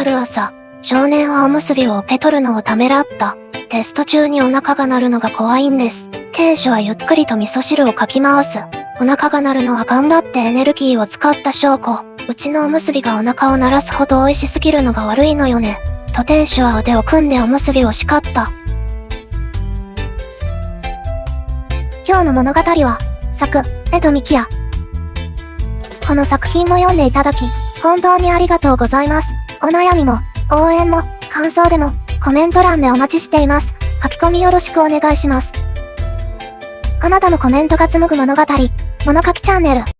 ある朝、少年はおむすびを受け取るのをためらった。テスト中にお腹が鳴るのが怖いんです。店主はゆっくりと味噌汁をかき回す。お腹が鳴るのは頑張ってエネルギーを使った証拠。うちのおむすびがお腹を鳴らすほど美味しすぎるのが悪いのよね。と店主は腕を組んでおむすびを叱った。今日の物語は、作、江戸幹也。この作品も読んでいただき、本当にありがとうございます。お悩みも、応援も、感想でも、コメント欄でお待ちしています。書き込みよろしくお願いします。あなたのコメントが紡ぐ物語、物書きチャンネル。